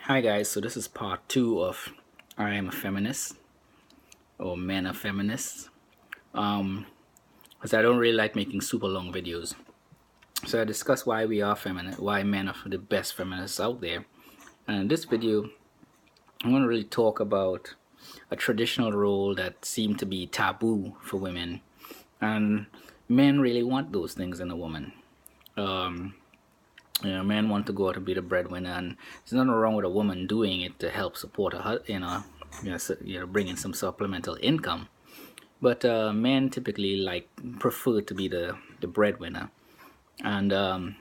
Hi guys, so this is part two of I Am a Feminist or Men Are Feminists. Because I don't really like making super long videos. So I discuss why we are feminist, why men are the best feminists out there. And in this video, I'm going to really talk about a traditional role that seemed to be taboo for women. And men really want those things in a woman. Um, men want to go out and be the breadwinner, and there's nothing wrong with a woman doing it to help support bring in some supplemental income. But men typically prefer to be the breadwinner, and I'm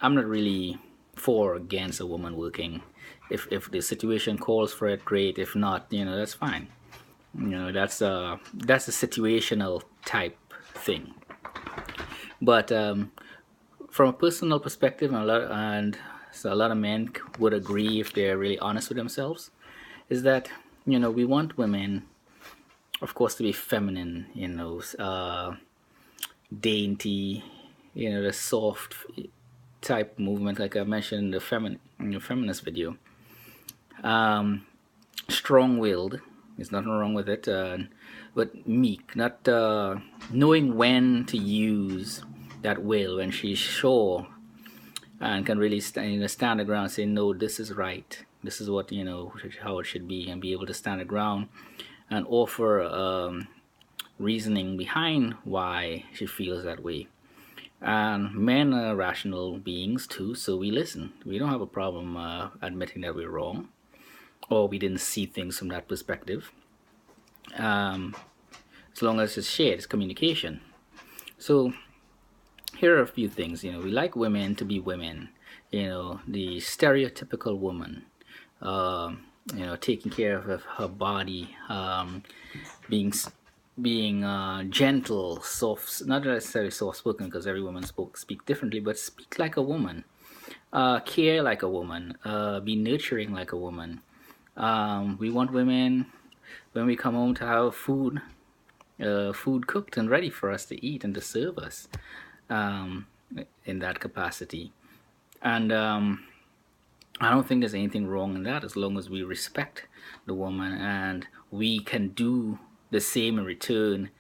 not really for or against a woman working. If the situation calls for it, great. If not, that's fine. That's a situational type thing. But from a personal perspective, so a lot of men would agree if they're really honest with themselves, is that we want women, of course, to be feminine, dainty, the soft type movement, like I mentioned in the feminist video. Strong-willed, there's nothing wrong with it, but meek, not knowing when to use that will when she's sure and can really stand the ground and say, no, this is right, this is what how it should be, and be able to stand the ground and offer reasoning behind why she feels that way. And men are rational beings too, so we listen. We don't have a problem admitting that we're wrong or we didn't see things from that perspective, as long as it's shared, it's communication. So here are a few things. We like women to be women. The stereotypical woman, taking care of her body, being gentle, soft, not necessarily soft spoken, because every woman speak differently, but speak like a woman, care like a woman, be nurturing like a woman. We want women, when we come home, to have food cooked and ready for us to eat and to serve us, um, in that capacity. And I don't think there's anything wrong in that, as long as we respect the woman and we can do the same in return,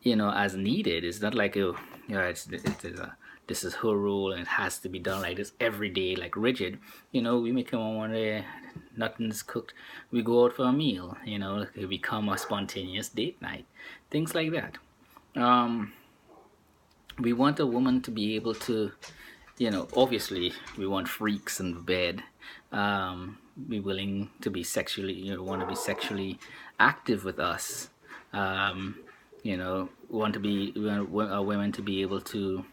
as needed. It's not like this is her role and it has to be done like this every day, like rigid. We may come on one day, nothing's cooked, we go out for a meal. It become a spontaneous date night, things like that. We want a woman to be able to, obviously we want freaks in the bed, be willing to be sexually, want to be sexually active with us. We want women to be able to,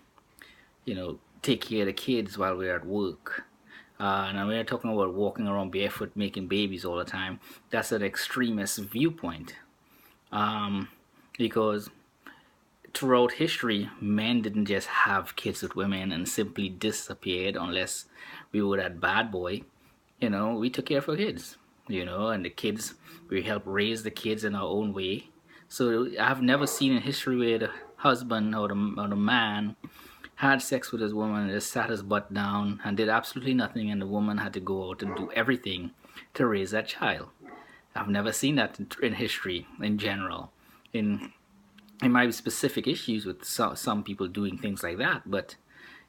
take care of the kids while we're at work. And we're talking about walking around barefoot making babies all the time. That's an extremist viewpoint, because throughout history, men didn't just have kids with women and simply disappeared unless we were that bad boy. We took care of our kids, and the kids, we helped raise the kids in our own way. So I've never seen in history where the husband or the man had sex with his woman and just sat his butt down and did absolutely nothing, and the woman had to go out and do everything to raise that child. I've never seen that in history in general. In There might be specific issues with some people doing things like that, but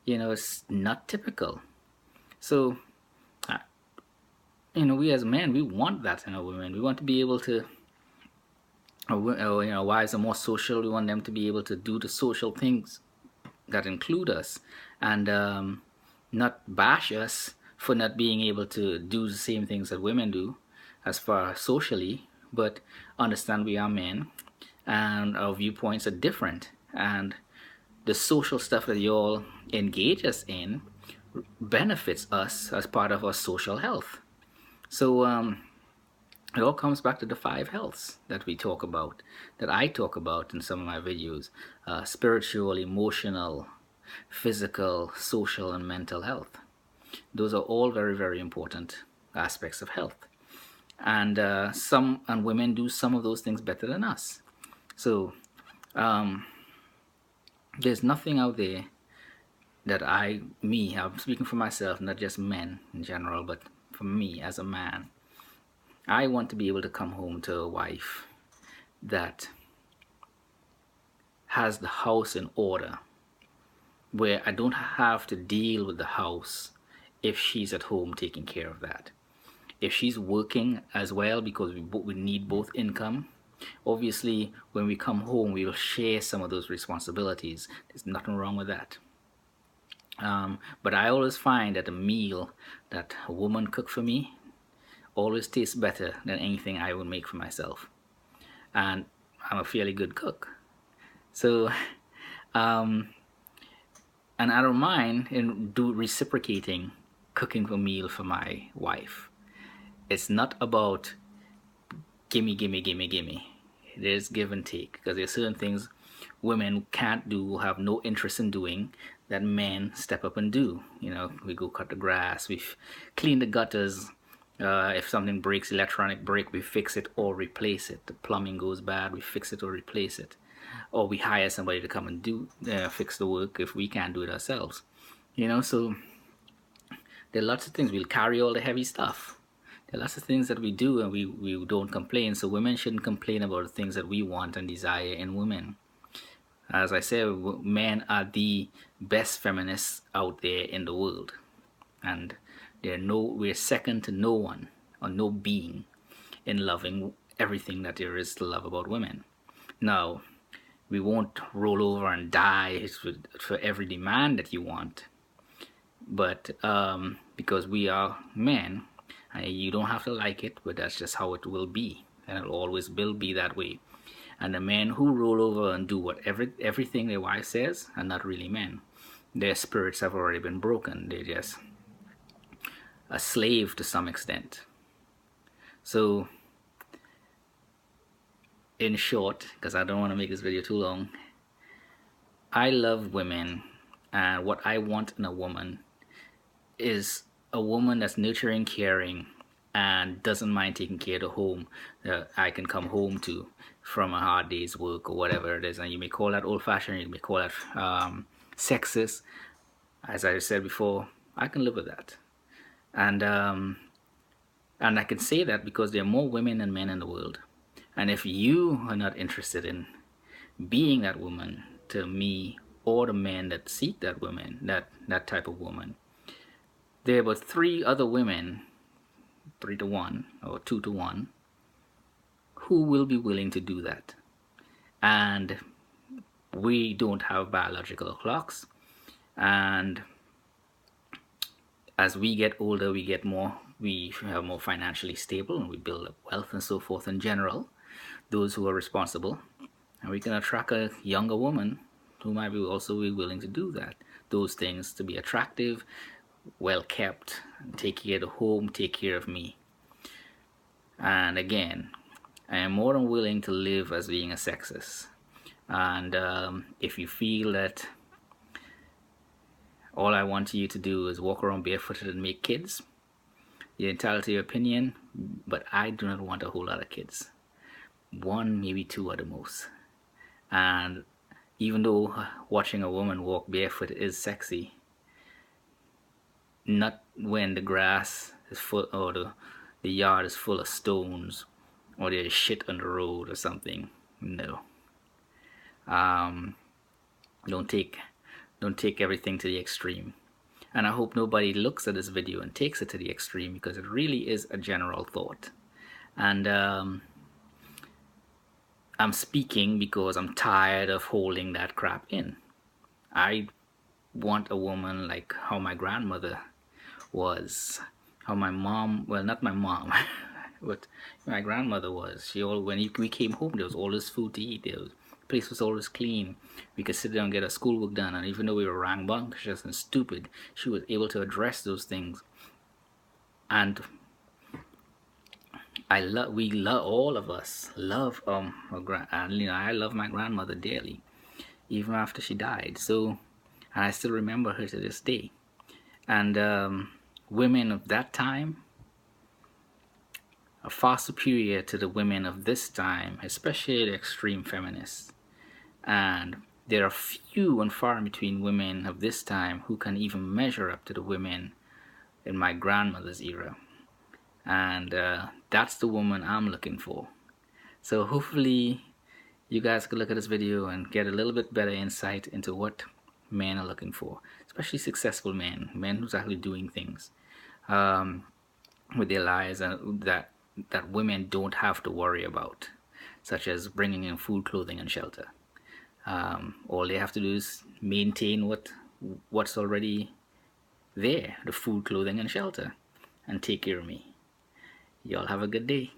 it's not typical. So we as men, we want that in our women. We want to be able to, wives are more social. We want them to be able to do the social things that include us, and not bash us for not being able to do the same things that women do as far as socially, but understand we are men and our viewpoints are different, and the social stuff that you all engage us in benefits us as part of our social health. So it all comes back to the five healths that we talk about, that I talk about in some of my videos: spiritual, emotional, physical, social, and mental health. Those are all very, very important aspects of health. And women do some of those things better than us. So there's nothing out there that I'm speaking for myself, not just men in general, but for me as a man, I want to be able to come home to a wife that has the house in order, where I don't have to deal with the house if she's at home taking care of that. If she's working as well, because we need both income, obviously when we come home we will share some of those responsibilities. There's nothing wrong with that. But I always find that a meal that a woman cook for me always tastes better than anything I would make for myself. And I'm a fairly good cook. So, and I don't mind in reciprocating cooking a meal for my wife. It's not about gimme, gimme, gimme, gimme. There's give and take, because there's certain things women can't do, have no interest in doing, that men step up and do. You know, we go cut the grass, we clean the gutters. If something breaks, electronic break, we fix it or replace it. The plumbing goes bad, we fix it or replace it. Or we hire somebody to come and do fix the work if we can't do it ourselves. You know, so there are lots of things. We'll carry all the heavy stuff. There are lots of things that we do and we don't complain. So women shouldn't complain about the things that we want and desire in women. As I said, men are the best feminists out there in the world, and we're second to no one or no being in loving everything that there is to love about women. Now, we won't roll over and die for every demand that you want, but because we are men, you don't have to like it, but that's just how it will be, and it always will be that way. And the men who roll over and do everything their wife says are not really men. Their spirits have already been broken. They're just a slave to some extent. So, in short, because I don't want to make this video too long, I love women, and what I want in a woman is a woman that's nurturing, caring, and doesn't mind taking care of the home that I can come home to from a hard day's work or whatever it is. And you may call that old-fashioned, you may call that sexist. As I said before, I can live with that. And I can say that because there are more women than men in the world. And if you are not interested in being that woman to me, or the men that seek that woman, that type of woman, there are about 3 other women, 3 to 1 or 2 to 1, who will be willing to do that. And we don't have biological clocks, and as we get older, we have more financially stable, and we build up wealth and so forth in general, those who are responsible, and we can attract a younger woman who might also be willing to do those things, to be attractive, well kept, take care of the home, take care of me. And again, I am more than willing to live as being a sexist. And if you feel that all I want you to do is walk around barefooted and make kids, you're entitled to your opinion, but I do not want a whole lot of kids. 1, maybe 2 at the most. And even though watching a woman walk barefoot is sexy, not when the grass is full, or the yard is full of stones, or there's shit on the road or something. No. Don't take everything to the extreme. And I hope nobody looks at this video and takes it to the extreme, because it really is a general thought. And I'm speaking because I'm tired of holding that crap in. I want a woman like how my grandmother was, how my mom, well, not my mom, but my grandmother was. When we came home, there was always food to eat. The place was always clean. We could sit down and get our schoolwork done, and even though we were rambunctious and stupid, she was able to address those things. And all of us love I love my grandmother dearly, even after she died. So, and I still remember her to this day. And women of that time are far superior to the women of this time, especially the extreme feminists. And there are few and far in between women of this time who can even measure up to the women in my grandmother's era. And that's the woman I'm looking for. So hopefully you guys can look at this video and get a little bit better insight into what men are looking for, especially successful men who's actually doing things um, with their lives and that women don't have to worry about, such as bringing in food, clothing, and shelter. All they have to do is maintain what's already there, the food, clothing, and shelter, and take care of me. Y'all have a good day.